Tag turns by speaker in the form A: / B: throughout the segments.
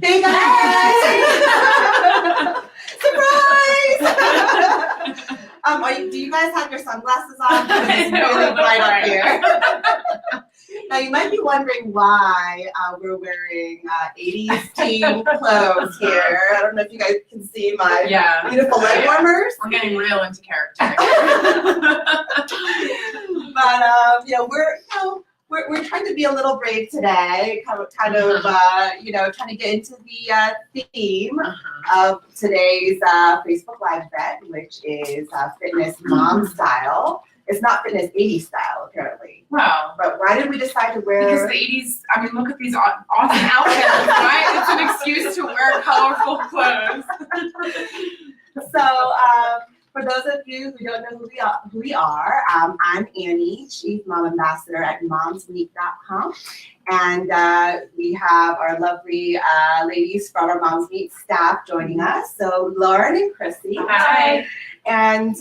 A: Hey guys! Surprise! Do you guys have your sunglasses on? Because it's really bright up here. Now you might be wondering why we're wearing 80s themed clothes here. I don't know if you guys can see my beautiful leg warmers.
B: We're getting real into character.
A: But we're trying to be a little brave today, kind of trying to get into the theme of today's Facebook Live event, which is Fitness MomStyle. It's not Fitness 80s style, apparently.
B: Wow.
A: But why did we decide to wear?
B: Because the 80s, I mean, look at these awesome outfits, right? It's an excuse to wear colorful clothes.
A: So, for those of you who don't know who we are, I'm Annie, Chief Mom Ambassador at MomsMeet.com. And we have our lovely ladies from our Moms Meet staff joining us. So Lauren and Chrissy.
B: Hi.
A: And,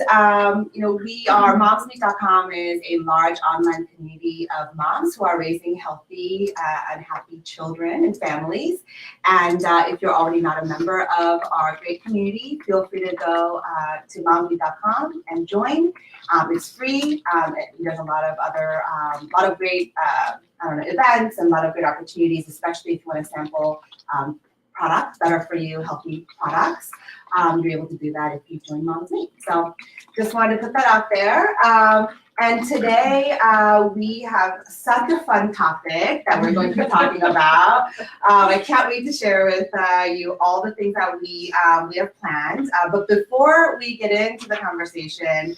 A: we are, MomsMeet.com is a large online community of moms who are raising healthy and happy children and families. And if you're already not a member of our great community, feel free to go to MomsMeet.com and join. It's free. There's a lot of other, great, events and a lot of great opportunities, especially if you want to sample products that are for you, healthy products. You're able to do that if you join Moms Meet. So just wanted to put that out there. And today we have such a fun topic that we're going to be talking about. I can't wait to share with you all the things that we have planned. But before we get into the conversation,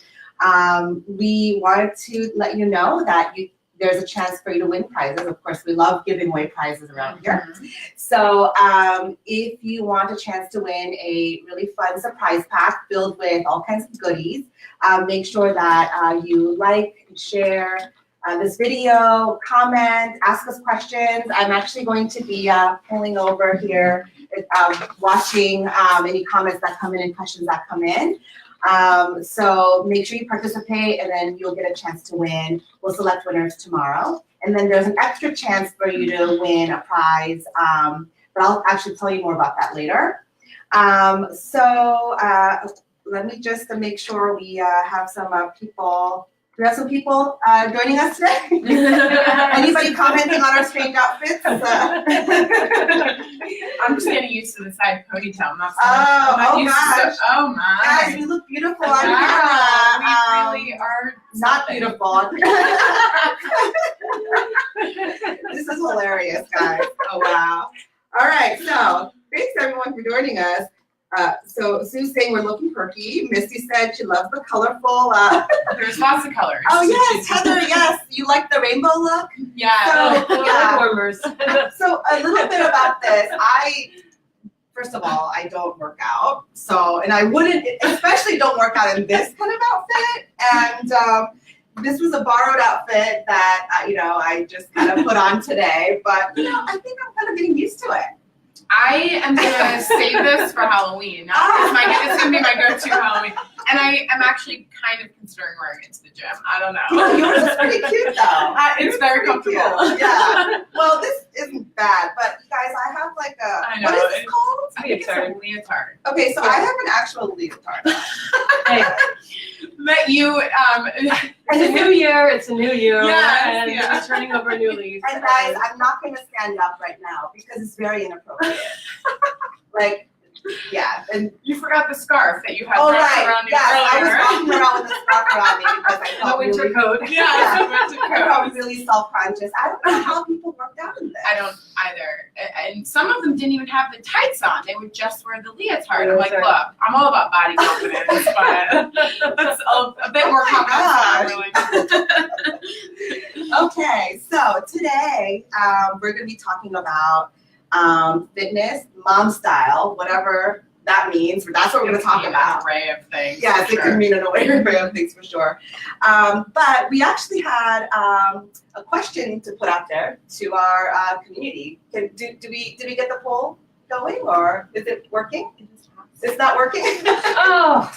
A: we wanted to let you know that there's a chance for you to win prizes. Of course, we love giving away prizes around here. So if you want a chance to win a really fun surprise pack filled with all kinds of goodies, make sure that you like and share this video, comment, ask us questions. I'm actually going to be pulling over here, watching any comments that come in and questions that come in. So make sure you participate and then you'll get a chance to win. We'll select winners tomorrow. And then there's an extra chance for you to win a prize, but I'll actually tell you more about that later. Let me just make sure we have some people. Do we have some people joining us today? Anybody commenting on our strange outfits?
B: I'm just getting used to the side ponytail. I'm not
A: gosh.
B: Oh my.
A: Guys, we look beautiful on camera.
B: We really are
A: not beautiful. This is hilarious, guys. Oh, wow. All right, so thanks everyone for joining us. So Sue's saying we're looking perky. Misty said she loves the colorful.
B: There's lots of colors.
A: Oh yes, Heather, yes. You like the rainbow look?
B: Yeah.
A: So,
C: warmers.
A: So a little bit about this. First of all, I don't work out. And I wouldn't, especially don't work out in this kind of outfit. And this was a borrowed outfit that, I just kind of put on today. But, I think I'm kind of getting used to it.
B: I am going to save this for Halloween. It's going to be my go-to Halloween. And I am actually kind of considering wearing it to the gym. I don't know.
A: Well, yours is pretty cute, though.
B: It's very comfortable.
A: Cute. Yeah. Well, this isn't bad, but you guys, I have like what is it called?
B: I think it's a leotard.
A: Okay, so I have an actual leotard.
C: Hey.
B: That you,
C: it's a new year,
B: Yes,
C: and
B: yeah.
C: it's turning over a new leaf.
A: And guys, I'm not going to stand up right now because it's very inappropriate. And
B: you forgot the scarf that you had
A: right.
B: around you
A: I
B: earlier.
A: was walking around with a scarf around me because I felt
C: The winter coat.
B: The winter
A: I
B: coat.
A: felt really self-conscious. I don't know how people worked out in this.
B: I don't either. And some of them didn't even have the tights on. They would just wear the leotard. I'm like, look, I'm all about body confidence, but that's a bit more confidence than I'm willing.
A: Okay, so today we're going to be talking about fitness, mom style, whatever that means. That's what we're going to talk about.
B: An array of things.
A: Yes, it can mean an array of things for sure. But we actually had a question to put out there to our community. Did we get the poll going, or is it working? It's not working?
C: Oh.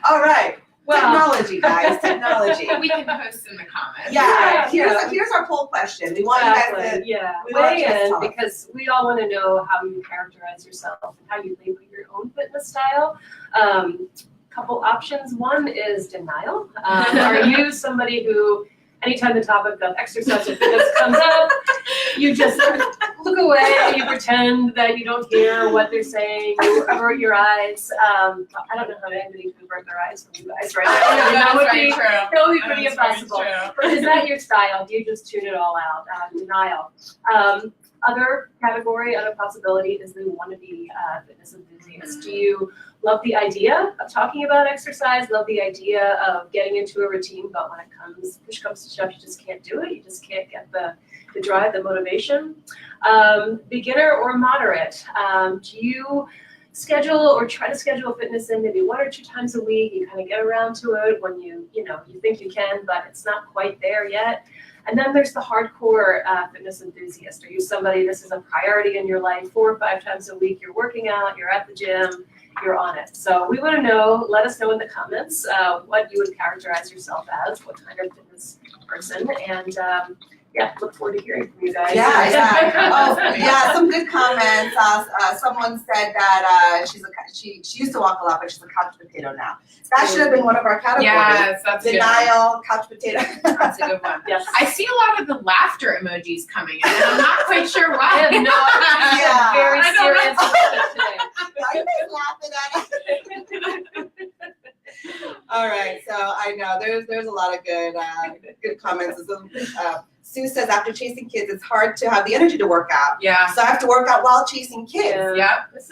A: All right.
C: Well,
A: Technology, guys, technology.
B: We can post in the comments.
A: Yeah,
C: Yeah.
A: here's our poll question. We want you guys
C: exactly.
A: to,
C: Yeah.
A: we want
C: Weigh
A: you guys to
C: in
A: tell us.
C: because we all want to know how you characterize yourself and how you label your own fitness style. Couple options. One is denial. Are you somebody who, anytime the topic of exercise or fitness comes up, you just look away, you pretend that you don't hear what they're saying, you avert your eyes. I don't know how anybody can avert their eyes from you guys right now. That would be pretty impossible. But is that your style? Do you just tune it all out? Denial. Other category, other possibility is the wannabe fitness enthusiast. Do you love the idea of talking about exercise, love the idea of getting into a routine, but when push comes to shove, you just can't do it. You just can't get the drive, the motivation. Beginner or moderate. Do you schedule or try to schedule fitness in maybe 1 or 2 times a week? You kind of get around to it when you think you can, but it's not quite there yet. And then there's the hardcore fitness enthusiast. Are you somebody, this is a priority in your life, 4 or 5 times a week, you're working out, you're at the gym, you're on it. So we want to know, let us know in the comments what you would characterize yourself as, what kind of fitness person, and look forward to hearing from you guys.
A: Some good comments. Someone said that she used to walk a lot, but she's a couch potato now. That should have been one of our categories.
B: Yes, that's
A: Denial, couch potato.
B: That's a good one.
C: Yes.
B: I see a lot of the laughter emojis coming in, and I'm not quite sure why.
C: I have no idea.
A: Yeah.
C: Very
B: I don't
C: serious today.
A: Are you guys laughing at it? All right, so I know there's a lot of good comments. Sue says after chasing kids, it's hard to have the energy to work out.
B: Yeah.
A: So I have to work out while chasing kids.
B: Yep.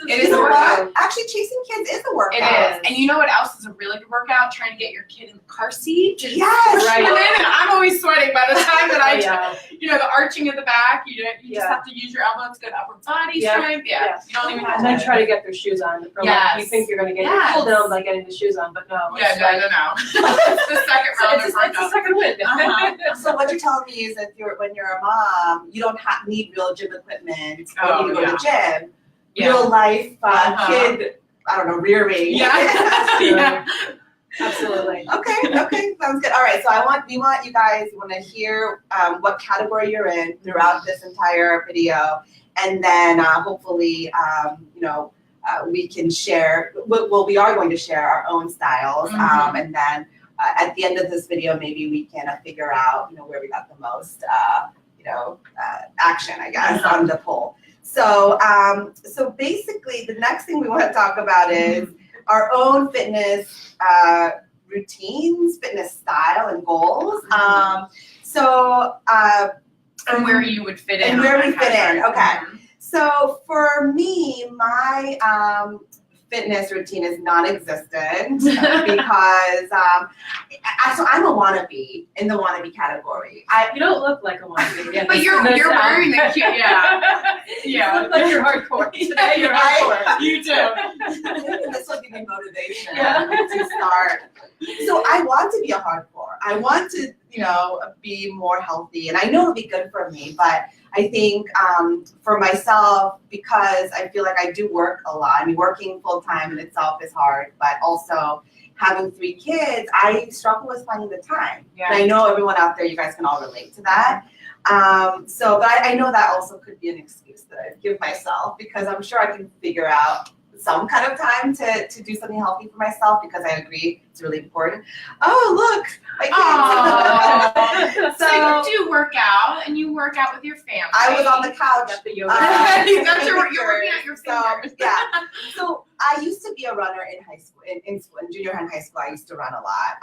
C: It
A: You know what? Actually, chasing kids is a workout.
B: It is. And you know what else is a really good workout? Trying to get your kid in the car seat.
A: Yes.
C: Right.
B: And I'm always sweating by the time that
C: Yeah.
B: the arching of the back, you just
C: Yeah.
B: have to use your elbow. It's good upper body
C: Yeah.
B: strength. Yeah.
C: Yeah.
B: You don't even have
C: And then
B: to.
C: try to get their shoes on.
B: Yes.
C: You think you're going to get your
B: Yes.
C: cool down by getting the shoes on, but no.
B: Yeah,
C: it's like-
B: no. It's the second round of
C: It's the
B: workout.
C: second win.
A: So what you're telling me is that when you're a mom, you don't need real gym equipment
B: Oh,
A: when you go to the gym.
B: Yeah.
A: Real life
B: Uh-huh.
A: kid, I don't know, rearing.
B: Yeah. Yeah.
C: Absolutely.
A: Okay, sounds good. All right, so we want you guys, we want to hear what category you're in throughout this entire video, and then hopefully, we can share. Well, we are going to share our own styles,
B: Mhm.
A: and then at the end of this video, maybe we can figure out, where we got the most, action, I guess, on the poll. So, so basically, the next thing we want to talk about is our own fitness routines, fitness style, and goals.
B: And where you would fit in.
A: And where
B: on
A: we
B: that
A: fit in,
B: category.
A: okay.
B: Mhm.
A: So for me, my fitness routine is non-existent because so I'm a wannabe in the wannabe category.
C: You don't look like a wannabe. Yeah,
B: But you're wearing the cute, yeah.
C: You look like you're hardcore. Today you're hardcore.
B: You do.
A: This will give me motivation
C: Yeah.
A: to start. So I want to be a hardcore. I want to, be more healthy, and I know it'll be good for me. But I think for myself, because I feel like I do work a lot. I mean, working full time in itself is hard, but also having 3 kids, I struggle with finding the time.
B: Yeah.
A: And I know everyone out there, you guys can all relate to that. But I know that also could be an excuse that I give myself, because I'm sure I can figure out some kind of time to do something healthy for myself, because I agree it's really important. Oh, look, my kids.
B: So you do work out, and you work out with your family.
A: I was on the couch.
C: Got the yoga.
B: That's you're working at your
A: So,
B: fingers.
A: yeah. So I used to be a runner in high school, in junior high and high school. I used to run a lot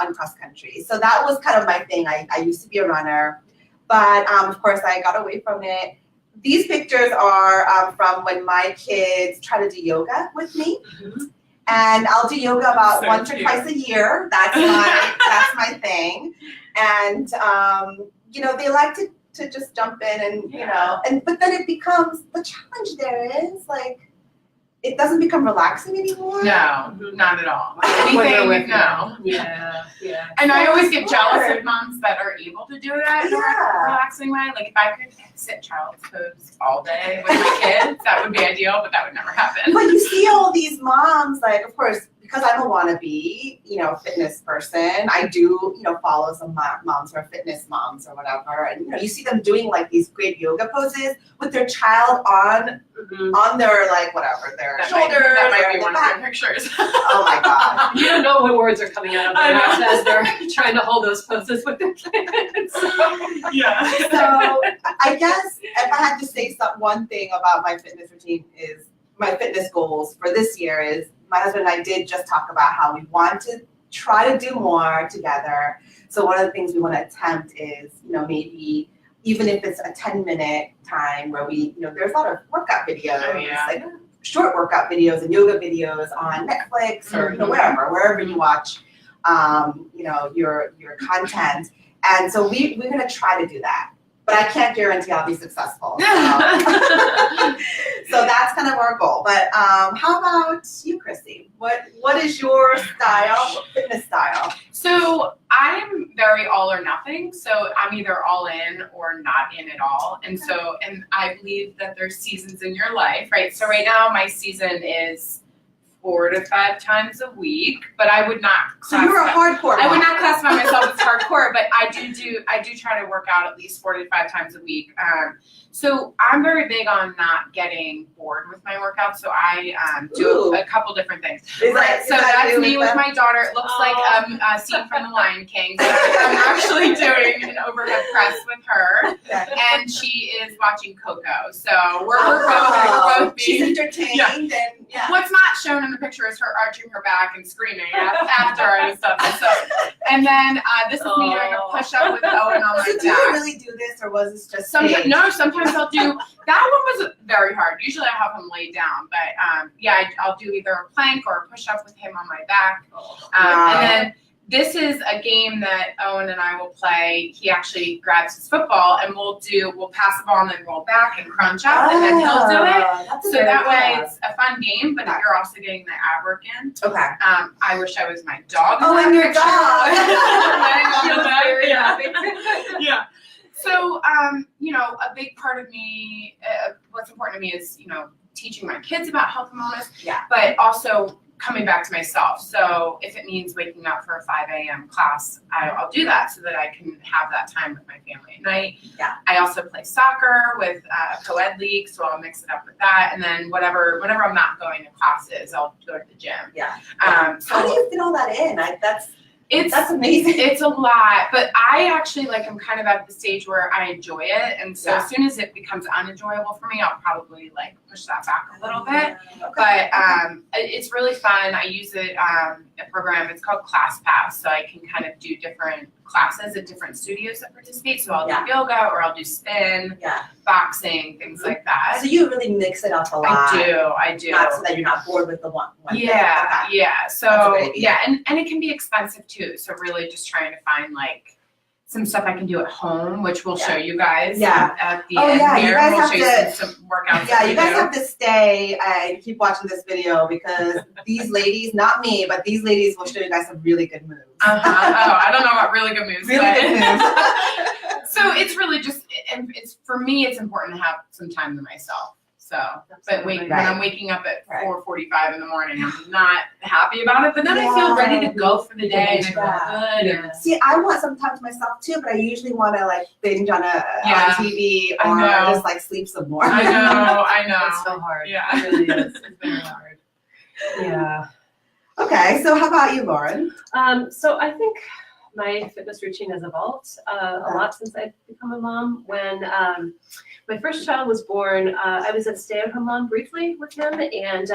A: on cross country. So that was kind of my thing. I used to be a runner, but of course I got away from it. These pictures are from when my kids try to do yoga with me.
C: Mhm.
A: And I'll do yoga about
B: So
A: once or
B: cute.
A: twice a year. That's my thing. And they like to just jump in and but then it becomes, the challenge there is it doesn't become relaxing anymore.
B: No, not at all.
C: When they're
B: Anything,
C: with
B: no.
C: you. Yeah.
B: And I always
A: It's
B: get jealous
A: hard.
B: of moms that are able to do that in a
A: Yeah.
B: relaxing way. Like if I could sit child's pose all day with my kids, that would be ideal, but that would never happen.
A: But you see all these moms, of course, because I'm a wannabe, fitness person, I do, follow some moms who are fitness moms or whatever. And, you see them doing like these great yoga poses with their child on their, like, whatever, their shoulders.
B: That might
A: or
B: be
A: their
B: one of
A: back.
B: their pictures.
A: Oh my God.
C: You don't know what words are coming out of
B: I
C: their
B: know.
C: mouths as they're trying to hold those poses with their kids.
B: Yeah.
A: So I guess if I had to say one thing about my fitness routine is my fitness goals for this year is my husband and I did just talk about how we want to try to do more together. So one of the things we want to attempt is, maybe even if it's a 10-minute time where we, there's a lot of workout videos, like short workout videos and yoga videos on Netflix or wherever you watch, your content. And so we're going to try to do that. But I can't guarantee I'll be successful. So, so that's kind of our goal. But how about you, Chrissy? What is your style, fitness style?
B: So I'm very all or nothing. So I'm either all in or not in at all. And I believe that there's seasons in your life, right? So right now my season is 4 to 5 times a week, but I would not
A: So you're a hardcore
B: I would
A: mom.
B: not classify myself as hardcore, but I do try to work out at least 4 to 5 times a week. So I'm very big on not getting bored with my workouts. So I do a couple different things.
A: Is
B: Right.
A: that-
B: So
A: is that
B: that's
A: you
B: me with
A: them?
B: my daughter. It looks like a scene from The Lion King. But I'm actually doing an overhead press with her, and she is watching Coco. So we're both
A: she's
B: being.
A: entertained
B: Yeah.
A: and
B: What's not shown in the picture is her arching her back and screaming after I was done. So, and then this is me doing a push-up with Owen on my
A: So do you
B: back.
A: really do this, or was this just
B: Sometimes,
A: staged?
B: no, sometimes I'll do, that one was very hard. Usually I have him laid down, but I'll do either a plank or a push-up with him on my back. And then this is a game that Owen and I will play. He actually grabs his football and we'll pass the ball and then roll back and crunch up and then he'll do it. So that way it's a fun game, but you're also getting the ab work in.
A: Okay.
B: I wish I was my dog.
A: Oh, and your dog.
B: Laying on the bed.
C: very
B: Yeah. Yeah. So, a big part of me, what's important to me is, teaching my kids about health and wellness, but also coming back to myself. So if it means waking up for a 5 a.m. class, I'll do that so that I can have that time with my family at night.
A: Yeah.
B: I also play soccer with a co-ed league, so I'll mix it up with that. And then whenever I'm not going to classes, I'll go to the gym.
A: Yeah.
B: So
A: How do you fit all that in?
B: It's
A: That's amazing.
B: It's a lot, but I actually I'm kind of at the stage where I enjoy it, and so as soon as it becomes unenjoyable for me, I'll probably push that back a little bit.
A: Okay.
B: But it's really fun. I use it a program. It's called ClassPass, so I can kind of do different classes at different studios that participate. So I'll do yoga, or I'll do spin, boxing, things like that.
A: So you really mix it up a lot.
B: I do.
A: Not so that you're not bored with the one thing.
B: Yeah,
A: Okay.
B: yeah.
A: That's a
B: So
A: good idea.
B: and it can be expensive too. So really just trying to find some stuff I can do at home, which we'll show you guys at the end
A: you
B: here.
A: guys
B: We'll
A: have
B: show you some workouts.
A: Yeah,
B: that we
A: you guys
B: do.
A: have to stay and keep watching this video because these ladies, not me, but these ladies will show you guys some really good moves.
B: Oh, I don't know about really good moves.
A: Really
B: but-
A: good moves.
B: So it's really just, and it's for me, it's important to have some time to myself. So, but when I'm waking up at 4:45 in the morning, I'm not happy about it. But then I feel ready to go for the day, and I feel good. and-
A: See, I want some time to myself too, but I usually want to binge on on TV
B: I
A: or
B: know.
A: just sleep some more.
B: I know.
C: It's so hard.
B: Yeah.
C: It really is. It's very hard. Yeah.
A: Okay, so how about you, Lauren?
C: So I think my fitness routine has evolved a lot since I've become a mom. When my first child was born, I was a stay-at-home mom briefly with him, and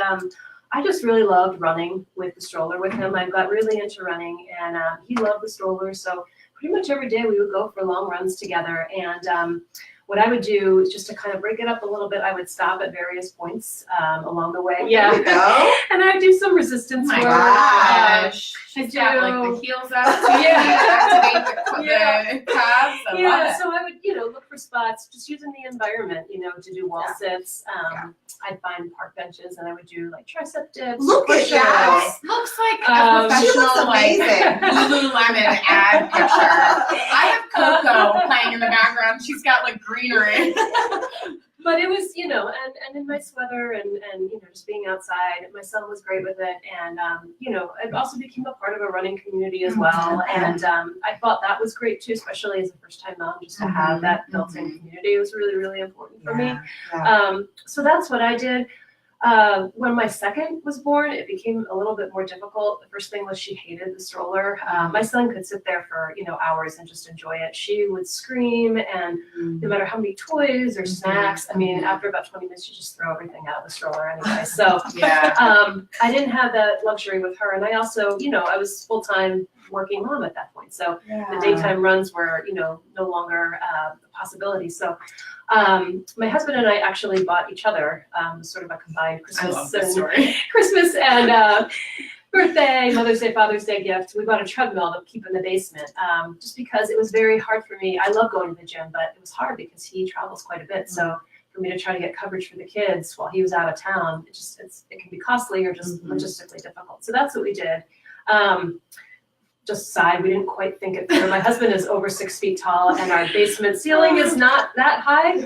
C: I just really loved running with the stroller with him. I got really into running, and he loved the stroller, so pretty much every day we would go for long runs together. And what I would do is just to kind of break it up a little bit, I would stop at various points along the way.
A: There you go.
C: And I'd do some resistance
B: My
C: work.
B: gosh. She's
C: I
B: got
C: do.
B: the heels up. Activate the calves. I love
C: Yeah,
B: it.
C: so I would, look for spots, just using the environment, to do wall sits. I'd find park benches and I would do tricep dips.
A: Look at
C: push-ups.
A: that.
B: Looks like
C: Um,
B: a
A: She looks
B: professional
A: amazing.
B: Lululemon ad picture. I have Coco playing in the background. She's got greenery.
C: But it was, and in nice weather and just being outside. My son was great with it. And, it also became a part of a running community as well. And I thought that was great too, especially as a first-time mom, just to have that built-in community was really, really important for me. So that's what I did. When my second was born, it became a little bit more difficult. The first thing was she hated the stroller. My son could sit there for, hours and just enjoy it. She would scream, and no matter how many toys or snacks, I mean, after about 20 minutes, you just throw everything out of the stroller anyway. So I didn't have that luxury with her. And I also, I was full-time working mom at that point. So the daytime runs were, no longer a possibility. So my husband and I actually bought each other sort of a combined Christmas and birthday, Mother's Day, Father's Day gift. We bought a treadmill to keep in the basement just because it was very hard for me. I love going to the gym, but it was hard because he travels quite a bit. So for me to try to get coverage for the kids while he was out of town, it can be costly or just logistically difficult. So that's what we did. Just sighed, we didn't quite think it through. My husband is over 6 feet tall and our basement ceiling is not that high.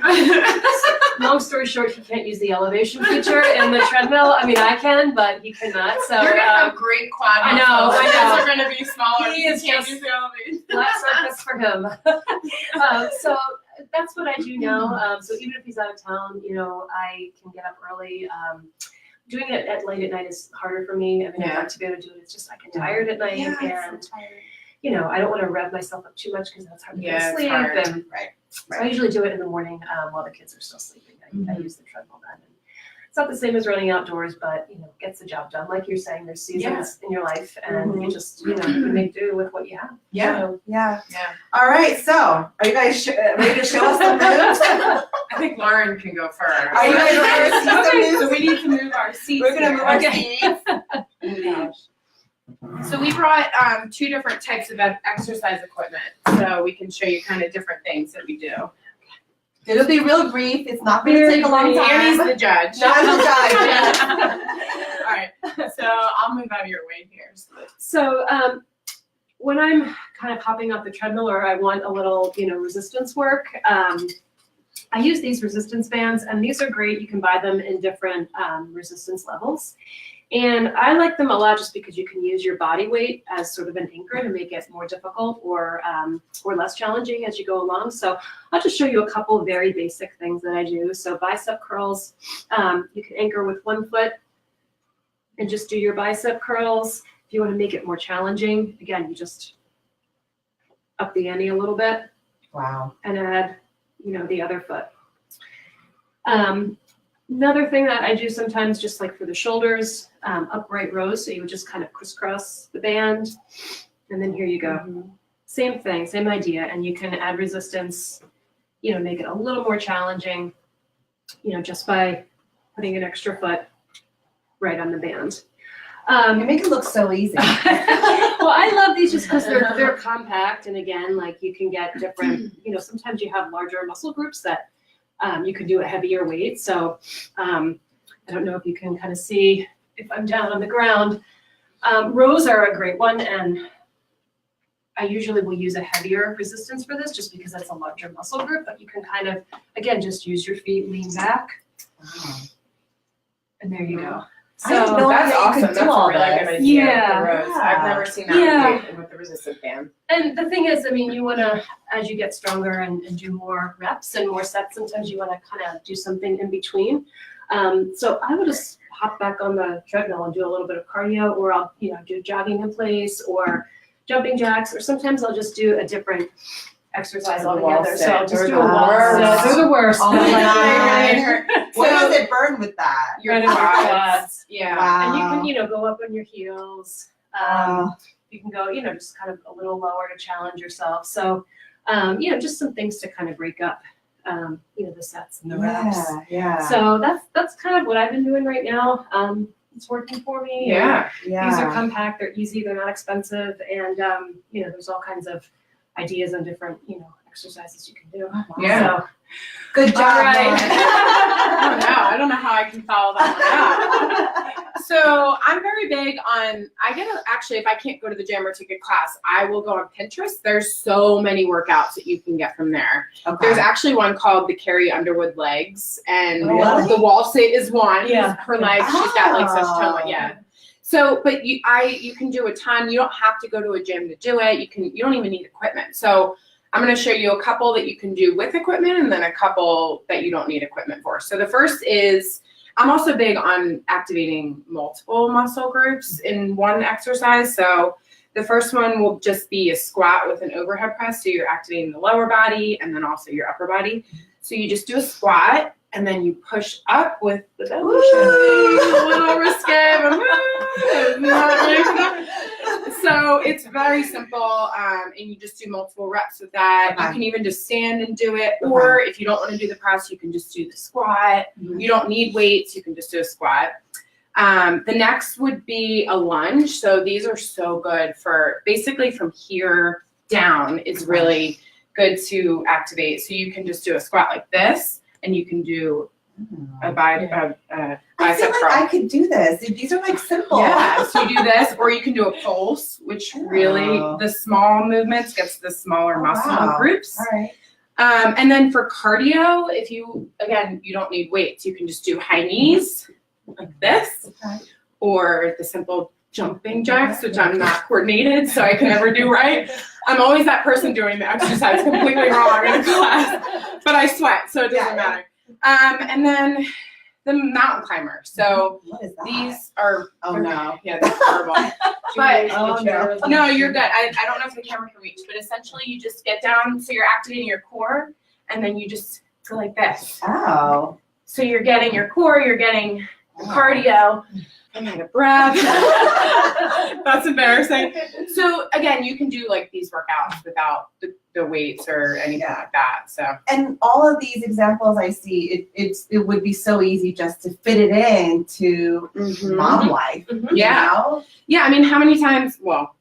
C: Long story short, he can't use the elevation feature in the treadmill. I mean, I can, but he cannot. So
B: you're gonna have great quad
C: I know.
B: Kids are gonna be smaller.
C: He is just flat surface for him. So that's what I do now. So even if he's out of town, I can get up early. Doing it at late at night is harder for me. I mean, I'd like to be able to do it. It's just I get tired at night, and I don't want to rev myself up too much because that's hard to go to sleep. And so I usually do it in the morning while the kids are still sleeping. I use the treadmill then. And it's not the same as running outdoors, but gets the job done. Like you're saying, there's seasons in your life, and you just you make do with what you have.
A: All right, so are you guys ready to show us the moves?
B: I think Lauren can go first.
A: Are you guys ready to see some moves?
B: So we need to move our seats.
A: We're gonna move our
B: seats. Oh my gosh. So we brought 2 different types of exercise equipment, so we can show you kind of different things that we do.
A: It'll be real brief. It's not going to take a long time.
B: Annie's the judge.
A: I'm the judge.
B: All right. So I'll move out of your way here.
C: So when I'm kind of hopping off the treadmill or I want a little, resistance work, I use these resistance bands, and these are great. You can buy them in different resistance levels. And I like them a lot just because you can use your body weight as sort of an anchor to make it more difficult or less challenging as you go along. So I'll just show you a couple very basic things that I do. So bicep curls, you can anchor with one foot and just do your bicep curls. If you want to make it more challenging, again, you just up the ante a little bit.
A: Wow.
C: And add, the other foot. Another thing that I do sometimes, just like for the shoulders, upright rows. So you would just kind of crisscross the band, and then here you go. Same thing, same idea, and you can add resistance. Make it a little more challenging. Just by putting an extra foot right on the band.
A: You make it look so easy.
C: Well, I love these just because they're compact, and again, like you can get different. Sometimes you have larger muscle groups that. You could do a heavier weight. So I don't know if you can kind of see if I'm down on the ground. Rows are a great one, and I usually will use a heavier resistance for this just because that's a larger muscle group, but you can kind of, again, just use your feet, lean back, and there you go.
A: So that's awesome. That's a really good idea.
C: Yeah.
A: Rows.
B: I've never seen that with the resistance band.
C: And the thing is, you want to, as you get stronger and do more reps and more sets, sometimes you want to kind of do something in between. So I would just hop back on the treadmill and do a little bit of cardio, or I'll, do jogging in place or jumping jacks, or sometimes I'll just do a different exercise altogether. So I'll just do a wall sit. They're the worst.
A: Oh my God. What does it burn with that?
C: Your quads.
B: Yeah.
A: Wow.
C: And you can, go up on your heels. You can go, just kind of a little lower to challenge yourself. So, just some things to kind of break up, the sets and the reps.
A: Yeah.
C: So that's kind of what I've been doing right now. It's working for me.
B: Yeah.
C: These are compact. They're easy. They're not expensive. And, there's all kinds of ideas on different, exercises you can do.
B: Yeah.
C: So,
A: good job.
C: Right.
B: I don't know how I can follow that one out. So I'm very big on, actually, if I can't go to the gym or take a class, I will go on Pinterest. There's so many workouts that you can get from there.
A: Okay.
B: There's actually one called the Carrie Underwood legs, and
A: Really?
B: the wall sit is one.
C: Yeah.
B: Her legs, she's got like such
A: Oh.
B: tone, yeah. So, but you can do a ton. You don't have to go to a gym to do it. You don't even need equipment. So I'm going to show you a couple that you can do with equipment, and then a couple that you don't need equipment for. So the first is, I'm also big on activating multiple muscle groups in one exercise. So the first one will just be a squat with an overhead press. So you're activating the lower body and then also your upper body. So you just do a squat and then you push up with the belly shifting. A little risque, but so it's very simple, and you just do multiple reps with that.
A: Okay.
B: You can even just stand and do it, or if you don't want to do the press, you can just do the squat.
A: Mhm.
B: You don't need weights, you can just do a squat. The next would be a lunge. So these are so good for basically from here down is really good to activate. So you can just do a squat like this, and you can do a
A: I feel
B: bicep
A: like
B: curl.
A: I could do this. These are like simple.
B: Yeah, so you do this, or you can do a pulse, which really,
A: Oh.
B: the small movements gets the smaller
A: Oh,
B: muscle
A: wow.
B: groups.
A: All right.
B: And then for cardio, if you don't need weights, you can just do high knees like this,
A: Okay.
B: or the simple jumping jacks, which I'm not coordinated, so I can never do right. I'm always that person doing the exercise completely wrong in a class, but I sweat, so it doesn't
A: Yeah.
B: matter. And then the mountain climber. So
A: What is that?
B: these are,
A: Oh, no.
B: yeah, they're horrible. But
A: Oh, no.
B: no, you're good. I don't know if the camera can reach, but essentially you just get down, so you're activating your core, and then you just go like this.
A: Oh.
B: So you're getting your core, you're getting the cardio. I'm out of breath. That's embarrassing. So again, you can do like these workouts without the weights or anything like that. So
A: And all of these examples I see, it would be so easy just to fit it into mom life.
C: Mhm.
B: Yeah.
A: You know?
B: Yeah, I mean, how many times? Well,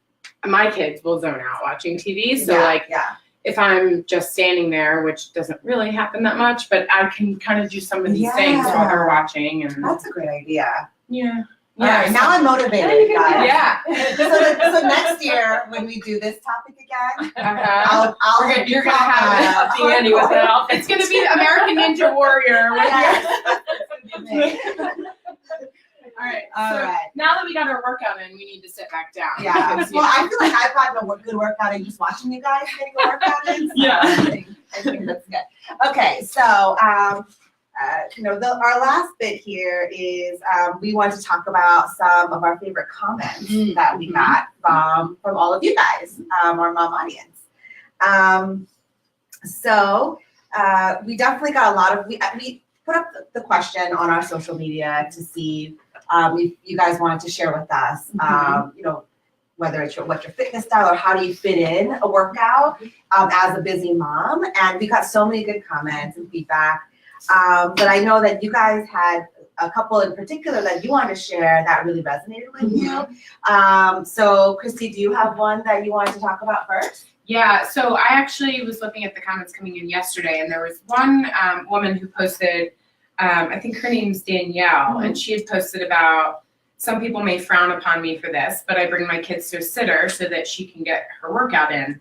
B: my kids will zone out watching TV. So
A: yeah.
B: if I'm just standing there, which doesn't really happen that much, but I can kind of do some of these things while they're watching. And
A: That's a great idea.
B: yeah.
A: All right, now I'm motivated, guys.
B: Yeah.
A: So next year when we do this topic again,
B: Uh-huh. You're gonna have
C: Be Andy with that outfit.
B: It's gonna be American Ninja Warrior. With All right.
A: All
B: So
A: right.
B: now that we got our workout in, we need to sit back down.
A: Yeah.
B: Because,
A: Well, I feel like I've gotten a good workout in just watching you guys getting a workout in. So
B: Yeah.
A: I think that's good. Okay, so our last bit here is we want to talk about some of our favorite comments that we got from all of you guys, our mom audience. So we definitely got a lot of we put up the question on our social media to see if you guys wanted to share with us, whether it's what's your fitness style or how do you fit in a workout as a busy mom. And we got so many good comments and feedback. But I know that you guys had a couple in particular that you wanted to share that really resonated with you. So Christy, do you have one that you wanted to talk about first?
B: Yeah, so I actually was looking at the comments coming in yesterday, and there was one woman who posted, I think her name's Danielle, and she had posted about, some people may frown upon me for this, but I bring my kids to a sitter so that she can get her workout in.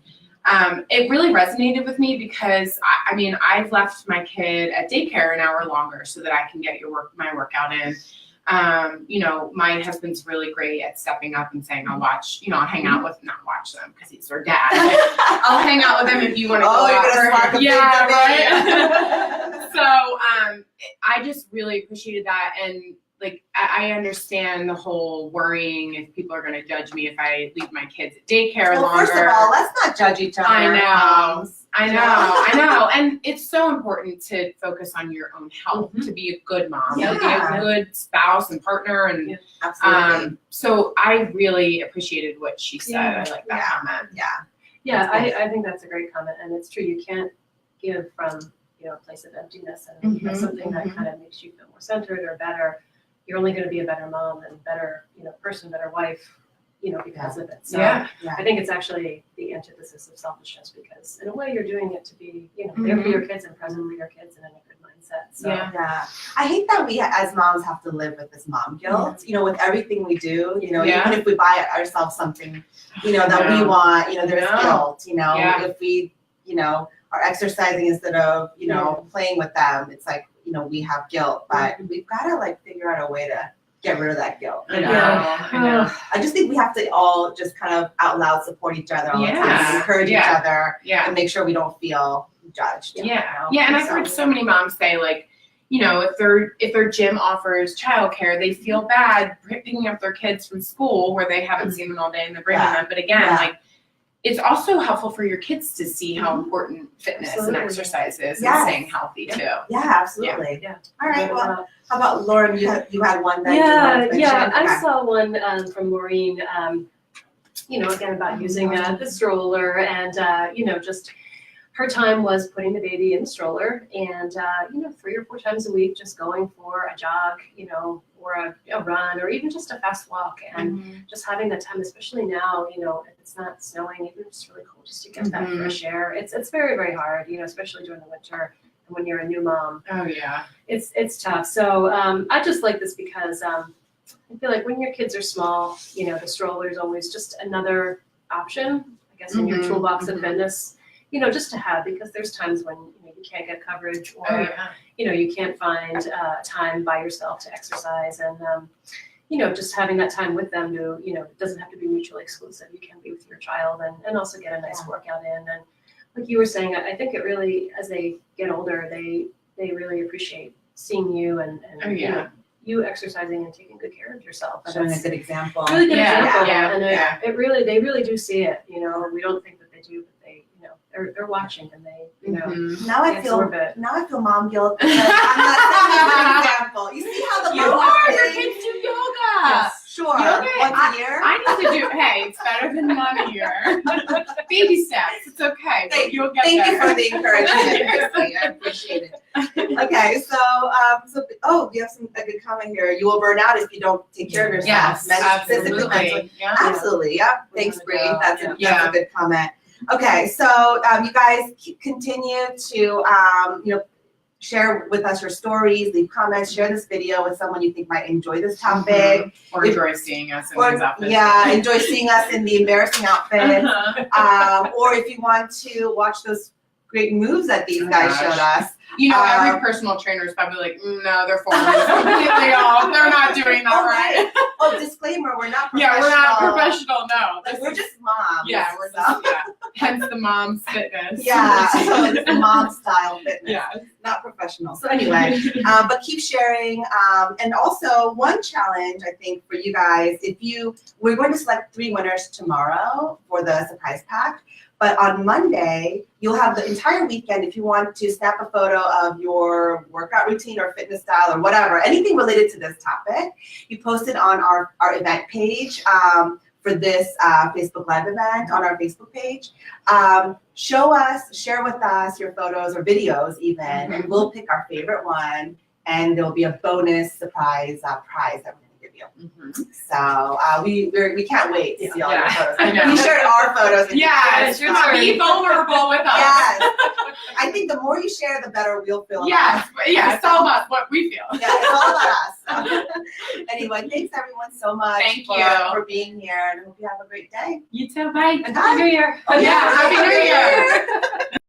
B: It really resonated with me because, I mean, I've left my kid at daycare an hour longer so that I can get my workout in. My husband's really great at stepping up and saying, I'll watch, I'll hang out with, not watch them because he's their dad. I'll hang out with them if you want to go out.
A: You're gonna spark a
B: Yeah,
A: right.
B: right. So I just really appreciated that. And like, I understand the whole worrying if people are going to judge me if I leave my kids at daycare
A: Well,
B: longer.
A: first of all, let's not judge each other.
B: I know.
A: moms.
B: I know. And it's so important to focus on your own health, to be a good mom, to be a good spouse and partner. And
A: Absolutely.
B: so I really appreciated what she said. I like that comment.
C: Yeah, I think that's a great comment, and it's true. You can't give from a place of emptiness, and something that kind of makes you feel more centered or better. You're only going to be a better mom and better person, better wife because of it. So
B: Yeah.
C: I think it's actually the antithesis of selfishness, because in a way you're doing it to be, there for your kids and present for your kids and in a good mindset. So
B: Yeah.
A: I hate that we as moms have to live with this mom guilt, with everything we do,
B: Yeah.
A: even if we buy ourselves something, that we want, there's
B: Yeah.
A: guilt,
B: Yeah.
A: if we, are exercising instead of, playing with them, it's like, we have guilt, but we've got to like figure out a way to get rid of that guilt.
B: I know.
A: I just think we have to all just kind of out loud support each other all the time, encourage each other, and make sure we don't feel judged.
B: Yeah, and I've heard so many moms say like, if their gym offers childcare, they feel bad picking up their kids from school where they haven't seen them all day and they're bringing them. But again, like, it's also helpful for your kids to see how important fitness and exercise is and staying healthy too.
A: Yeah, absolutely.
C: Yeah.
A: All right. Well, how about Lauren? You had one that you wanted to mention?
C: I saw one from Maureen. Again about using the stroller, and just her time was putting the baby in the stroller, and 3 or 4 times a week just going for a jog, or a run, or even just a fast walk, and just having that time, especially now, if it's not snowing, even if it's really cold, just to get that fresh air. It's very, very hard, especially during the winter and when you're a new mom.
B: Oh yeah.
C: It's tough. So I just like this because I feel like when your kids are small, the stroller is always just another option, I guess, in your toolbox of fitness, just to have, because there's times when you can't get coverage, or you can't find time by yourself to exercise, and just having that time with them to, it doesn't have to be mutually exclusive. You can be with your child and also get a nice workout in. And like you were saying, I think it really, as they get older, they really appreciate seeing you and you exercising and taking good care of yourself. And
A: Showing a good example.
C: Really good example.
B: Yeah.
C: And they really do see it. We don't think that they do, but they, they're watching, and they,
A: Now I feel
C: absorb it.
A: mom guilt because I'm not setting a good example. You see how the
B: You
A: mom
B: are. Your
A: thing?
B: kids do yoga.
C: Yes.
A: Sure.
B: Yoga,
A: Once a year.
B: I need to do. Hey, it's better than none a year. Baby steps. It's okay. But you'll get
A: Thank
B: there.
A: you for the encouragement, Christy. I appreciate it. Okay, so you have a good comment here. You will burn out if you don't take care of yourself.
B: Yes,
A: Physically, mentally.
B: absolutely. Yeah.
A: Absolutely. Yep. Thanks, Bree. That's a good comment. Okay, so you guys continue to share with us your stories, leave comments, share this video with someone you think might enjoy this topic.
B: Or enjoy seeing us in these outfits.
A: Yeah, enjoy seeing us in the embarrassing outfits. Or if you want to watch those great moves that these guys showed us.
B: Every personal trainer is probably like, no, they're foreigners completely off. They're not doing that right.
A: Oh, disclaimer, we're not professional.
B: Yeah, we're not professional, no.
A: Like, we're just moms.
B: Yeah, we're just, hence the mom's fitness.
A: Yeah, so it's the MomStyle fitness.
B: Yeah.
A: Not professional. So anyway, but keep sharing. And also one challenge, I think, for you guys, we're going to select 3 winners tomorrow for the surprise pack. But on Monday, you'll have the entire weekend if you want to snap a photo of your workout routine or fitness style or whatever, anything related to this topic. You post it on our event page for this Facebook Live event on our Facebook page. Share with us your photos or videos even, and we'll pick our favorite one, and there'll be a bonus surprise prize that we're going to give you. So we can't wait to see all your photos.
B: I know.
A: We shared our photos.
B: Yes, be vulnerable with us.
A: Yes. I think the more you share, the better we'll feel.
B: Yes, it's all about what we feel.
A: Yeah, it's all about us. Anyway, thanks everyone so much for being here, and I hope you have a great day.
B: You too, bye.
C: And Happy New Year.
B: Yeah, Happy New Year.